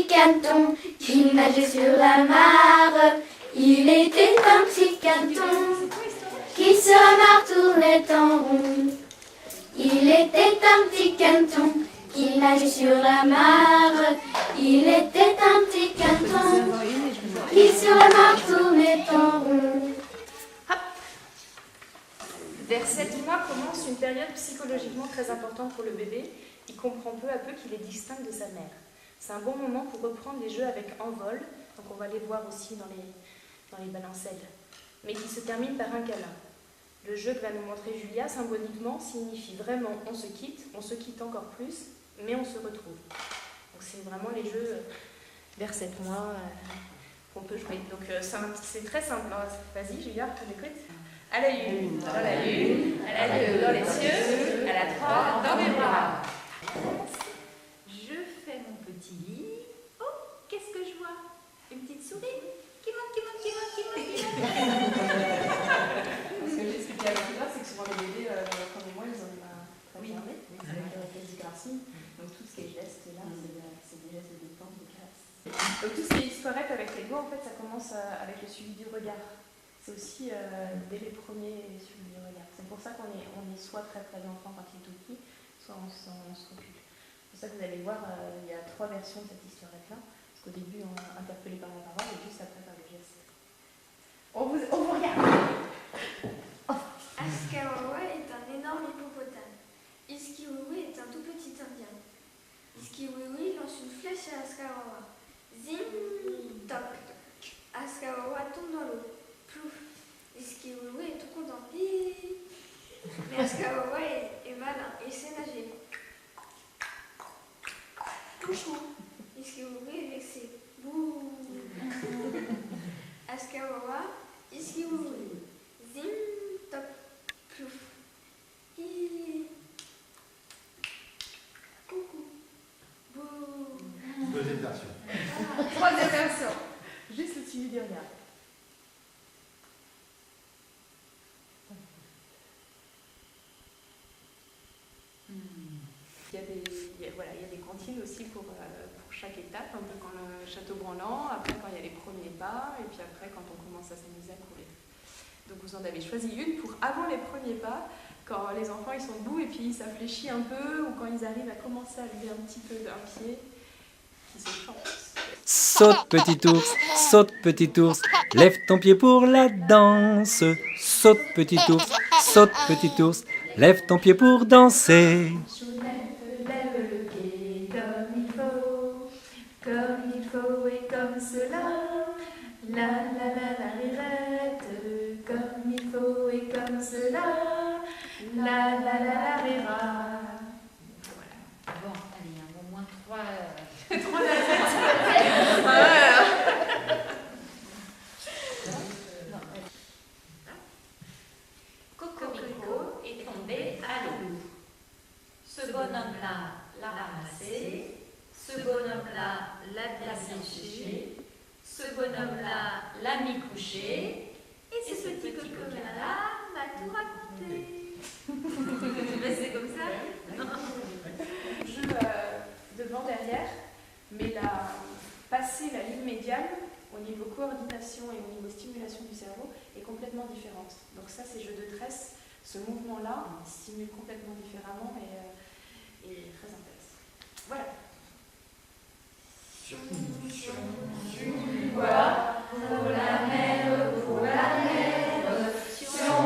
petit canton qui nageait sur la mare. Il était un petit canton qui sur la mare tournait en rond. Il était un petit canton qui nageait sur la mare. Il était un petit canton qui sur la mare tournait en rond. Vers 7 mois commence une période psychologiquement très importante pour le bébé. Il comprend peu à peu qu'il est distinct de sa mère. C'est un bon moment pour reprendre les jeux avec envol, donc on va les voir aussi dans les balancelles, mais qui se termine par un câlin. Le jeu que va nous montrer Julia, symboliquement, signifie vraiment on se quitte encore plus, mais on se retrouve. Donc c'est vraiment les jeux vers 7 mois qu'on peut jouer. Donc c'est très simple. Vas-y Julia, je t'écoute. À la une, dans la lune, à la 2, dans les cieux, à la 3, dans mes bras. Je fais mon petit lit. Oh, qu'est-ce que je vois? Une petite souris qui monte. Ce que j'expliquais à l'autre, c'est que souvent les bébés, dans leur premier mois, ils ont une main très fermée, avec le réflexe du gracile. Donc tout ce qui est geste là, c'est des gestes de détente, de caresse. Donc tout ce qui est historette avec les doigts, en fait, ça commence avec le suivi du regard. C'est aussi dès les premiers suivis du regard. C'est pour ça qu'on est soit très près de l'enfant quand il est tout petit, soit on se recule. C'est pour ça que vous allez voir, il y a 3 versions de cette historette-là. Parce qu'au début, on est interpellé par la parole et juste après par le geste. On vous regarde. Askawawa est un énorme hippopotame. Iskiwiwi est un tout petit indien. Iskiwiwi lance une flèche à Askawawa. Zing, toc. Askawawa tombe dans l'eau. Plouf. Iskiwiwi est tout content. Hi. Mais Askawawa est malin et sait nager. Coucou. Iskiwiwi est vexé. Bouh. Askawawa, Iskiwiwi. Zing, toc. Plouf. Hi. Coucou. Bouh. Deuxième version. Troisième version. Juste le suivi du regard. Il y a des comptines aussi pour chaque étape, un peu comme le château branlant, après quand il y a les premiers pas, et puis après quand on commence à s'amuser à courir. Donc vous en avez choisi une pour avant les premiers pas, quand les enfants ils sont debout et puis ils s'affléchissent un peu, ou quand ils arrivent à commencer à lever un petit peu d'un pied, qui se chantent. Saute petit ours, lève ton pied pour la danse. Saute petit ours, lève ton pied pour danser. Lève le pied comme il faut et comme cela. La rirette, comme il faut et comme cela. La rira. Voilà. Bon, allez, au moins 3 Cocorico est tombé à l'eau. Ce bonhomme-là l'a ramassé. Ce bonhomme-là l'a bien séché. Ce bonhomme-là l'a mis couché. Et ce petit cocorin-là m'a tout raconté. Mais c'est comme ça. Jeu devant, derrière, mais passer la ligne médiane au niveau coordination et au niveau stimulation du cerveau est complètement différente. Donc ça, c'est jeu de tresse. Ce mouvement-là stimule complètement différemment et très intéressant. Voilà. Du bois pour la mer, Sion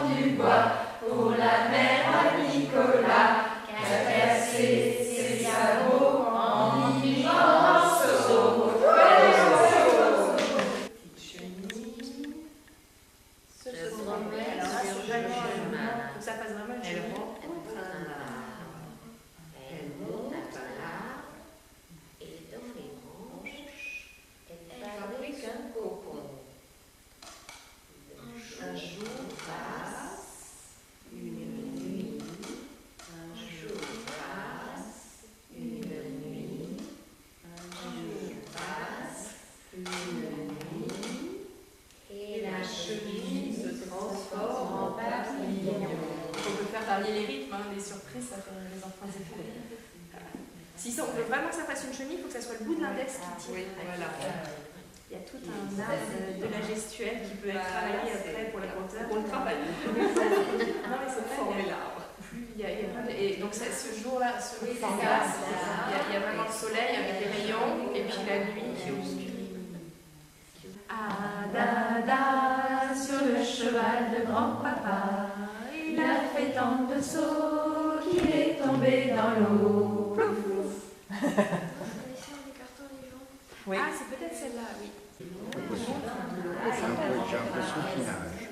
du bois pour la mer à Nicolas, qui a cassé ses sabots en immense saut. Se promène sur le chemin. Ça passe vraiment le chemin. Elle monte à plat et dans les branches, elle fabrique un cocon. Un jour passe, une nuit. Un jour passe, une nuit. Un jour passe, une nuit. Et la chenille se transforme en papillon. On peut faire varier les rythmes, les surprises, ça fait les enfants évoluer. Si on veut vraiment que ça fasse une chenille, il faut que ça soit le bout de l'index qui tire. Oui, voilà. Il y a tout un art de la gestuelle qui peut être travaillé après pour la hauteur. On le travaille. Non, mais c'est vrai. Former l'arbre. Il y a plein de... Et donc ce jour-là, ce Oui, jour-là, c'est ça. il y a vraiment le soleil avec les rayons et puis la nuit qui obscurit. Adada, sur le cheval de grand-papa, il a fait tant de sauts qu'il est tombé dans l'eau. Plouf, plouf. Oui. Ah, c'est peut-être celle-là, oui. J'ai l'impression qu'il nage.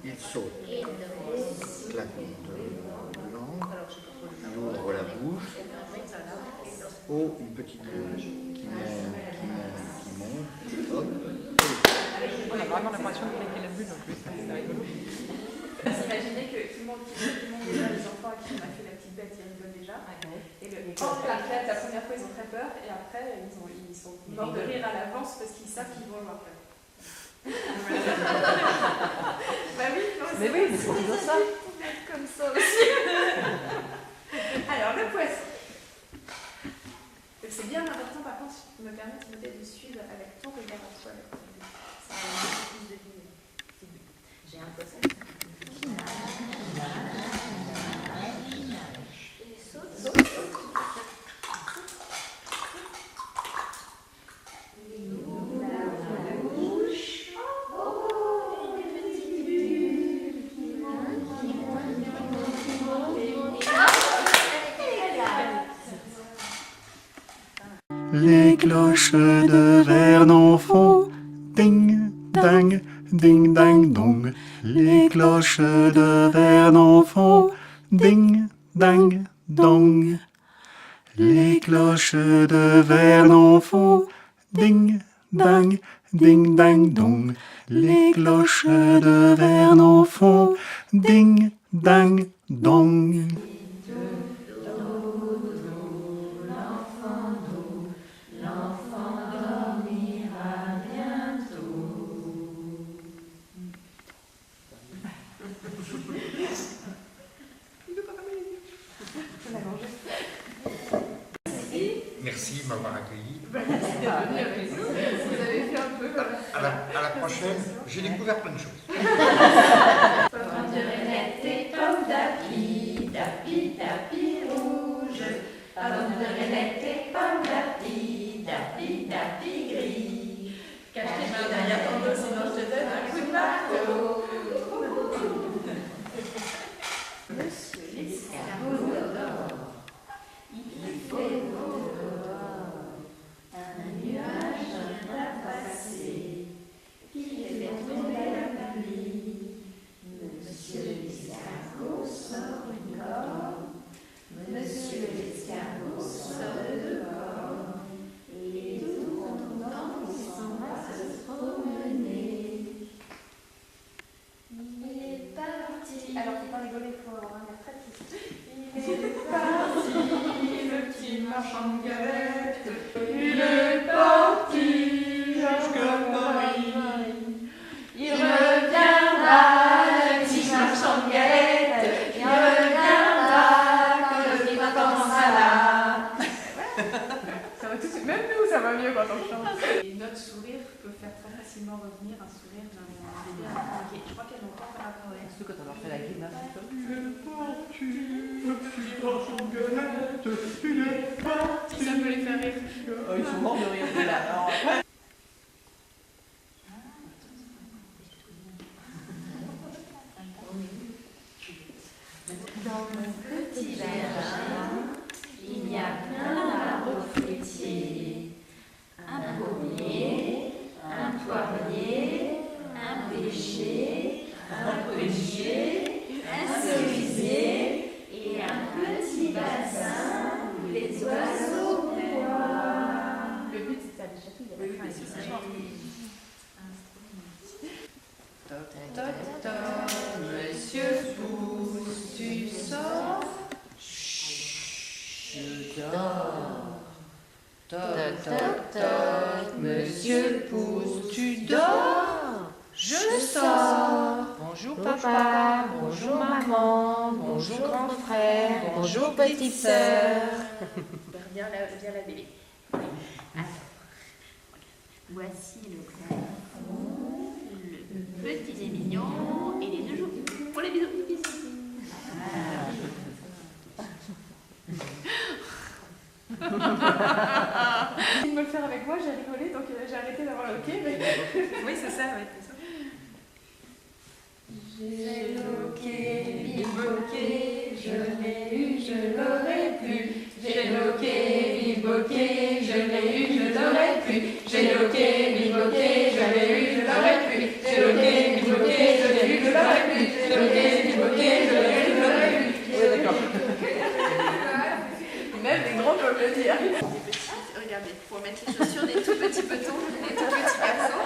Il saute, claque de langue, il ouvre la bouche. Oh, une petite boule qui monte, hop. On a vraiment l'impression de claquer la bulle en plus, c'est rigolo. Imaginez qu'il monte déjà les enfants à qui on a fait la petite bête, ils rigolent déjà. Et la première fois, ils ont très peur, et après, ils sont morts de rire à l'avance parce qu'ils savent qu'ils vont avoir peur. Bah oui, non, Mais oui, mais c'est toujours ça. comme ça aussi. Alors, le poisson. C'est bien important, par contre, me permettre peut-être de suivre avec ton regard en soi. Ça va un peu plus deviner. J'ai un poisson. Les cloches de Vernon font ding dang, ding dang dong. Les cloches de Vernon font ding dang dong. Les cloches de Vernon font ding dang, ding dang dong. Les cloches de Vernon font ding dang dong. Merci de m'avoir accueilli. Vous avez fait un peu. À la prochaine, j'ai découvert plein de choses. Pomme de renette et pomme d'api, d'api, d'api rouge. Pomme de renette et pomme d'api, d'api, d'api gris. Cache tes mains derrière ton dos, sinon je te donne un coup de marteau. Monsieur l'escargot d'or, il fait beau dehors. Un nuage vient à passer, qui fait tomber la pluie. Monsieur l'escargot sort une corde, Monsieur l'escargot sort de dehors, et tout content il s'en va se promener. Il est parti. Alors, faut pas rigoler, il faut avoir un air très triste. Il est parti, le petit marchand de galettes. Il est parti jusqu'à Paris. Il reviendra, le petit marchand de galettes. Il reviendra quand le printemps sera là. Ça va tout de suite. Même nous, ça va mieux quand on chante. Et notre sourire peut faire très facilement revenir un sourire d'un bébé un peu inquiet. Je crois qu'elle n'a pas encore appris. Surtout quand on leur fait la grimace. Si ça peut les faire rire. Ils sont morts de rire de là. Alors, Dans mon petit jardin, il y a plein d'arbres fruitiers. Un pommier, un poirier, un pêcher, un prunier, un cerisier et un petit bassin où les oiseaux boivent. Le but, c'est ça, déjà tout. oui, mais c'est ça. Toc, toc, toc, monsieur Pouce, tu sors. Je dors. Toc, toc, toc, monsieur Pouce, tu dors. Je sors. Bonjour. Bonjour papa, bonjour maman, bonjour grand frère, bonjour petite sœur. Viens la bébé. Voici le grand, le petit et mignon et les deux jours pour les bisous. Il me le faire avec moi, j'ai rigolé, donc j'ai arrêté d'avoir le hockey. Mais... Oui, c'est ça, ouais, c'est ça. J'ai loqué, biboqué, je l'ai eu, je l'aurais pu. J'ai loqué, biboqué, je l'ai eu, je l'aurais pu. J'ai loqué, biboqué, je l'ai eu, je l'aurais pu. J'ai loqué, biboqué, je l'ai eu, je l'aurais pu. J'ai loqué, biboqué, je l'ai eu, je l'aurais pu. Oui, d'accord. Même les grands peuvent le dire. Regardez, pour mettre les chaussures des tout petits petons, des tout petits garçons.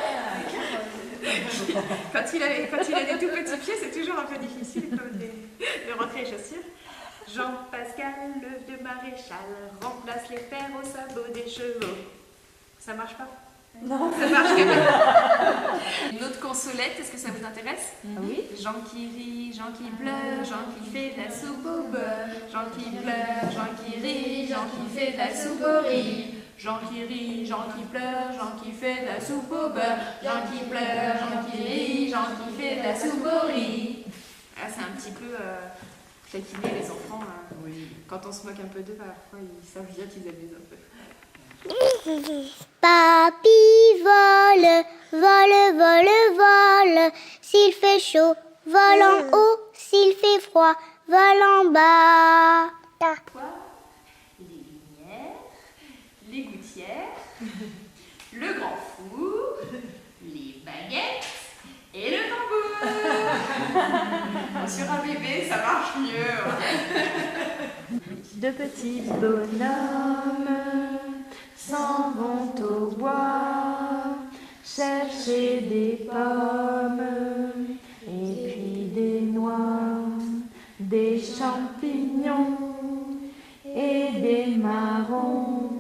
Quand il a des tout petits pieds, c'est toujours un peu difficile de rentrer les chaussures. Jean-Pascal, le vieux maréchal, remplace les fers au sabot des chevaux. Ça marche pas? Non. Ça marche quand même. Une autre consolette, est-ce que ça vous intéresse? Oui. Jean qui rit, Jean qui pleure, Jean qui fait de la soupe au beurre. Jean qui pleure, Jean qui rit, Jean qui fait de la soupe au riz. Jean qui rit, Jean qui pleure, Jean qui fait de la soupe au beurre. Jean qui pleure, Jean qui rit, Jean qui fait de la soupe au riz. Ah, c'est un petit peu taquiner les enfants. Oui. Quand on se moque un peu d'eux, parfois ils savent bien qu'ils abusent un peu. Papy vole, vole, vole, vole. S'il fait chaud, vole en haut. S'il fait froid, vole en bas. Les lumières, les gouttières, le grand four, les baguettes et le tambour. Sur un bébé, ça marche mieux. Deux petits bonhommes s'en vont au bois chercher des pommes et puis des noix, des champignons et des marrons,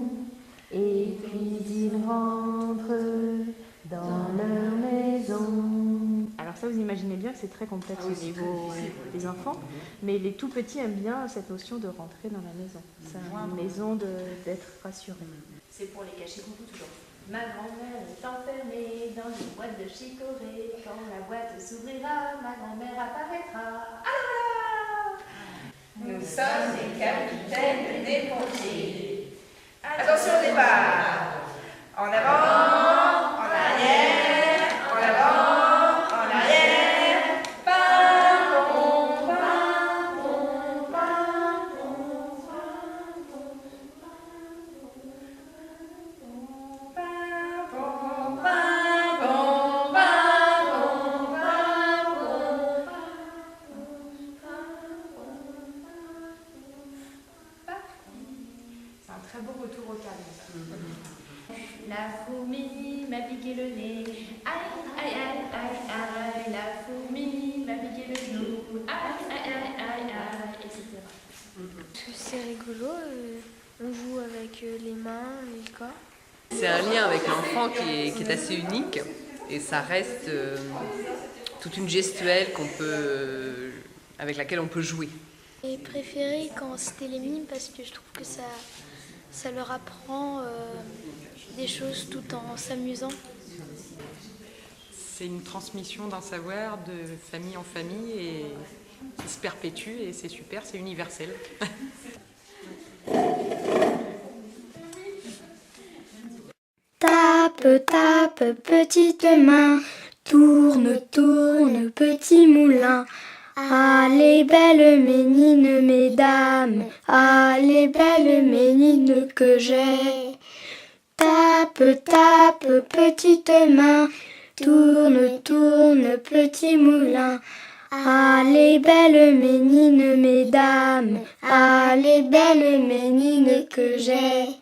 et puis ils rentrent dans leur maison. Alors ça, vous imaginez bien que c'est très complexe au niveau des enfants, mais les tout petits aiment bien cette notion de rentrer dans la maison. C'est une maison d'être rassuré. C'est pour les cacher coucou toujours. Ma grand-mère est enfermée dans une boîte de chicorée. Quand la boîte s'ouvrira, ma grand-mère apparaîtra. Ah! Nous sommes les capitaines des pompiers. Attention au départ. En avant, en arrière, en avant, en arrière. Pam, pom, pam, pom, pam, pom, pam, pom, c'est un très beau retour au calme. La fourmi m'a piqué le nez, aïe, aïe, aïe, aïe, aïe. La fourmi m'a piqué le genou, aïe, aïe, aïe, aïe, aïe, etc. C'est rigolo, on joue avec les mains, les corps. C'est un lien avec l'enfant qui est assez unique et ça reste toute une gestuelle avec laquelle on peut jouer. J'ai préféré quand c'était les mimes parce que je trouve que ça leur apprend des choses tout en s'amusant. C'est une transmission d'un savoir de famille en famille et qui se perpétue et c'est super, c'est universel. Tape, tape, petite main, tourne, tourne, petit moulin. Allez, belle ménine, mesdames, allez, belle ménine que j'ai. Tape, tape, petite main, tourne, tourne, petit moulin. Allez, belle ménine, mesdames, allez, belle ménine que j'ai.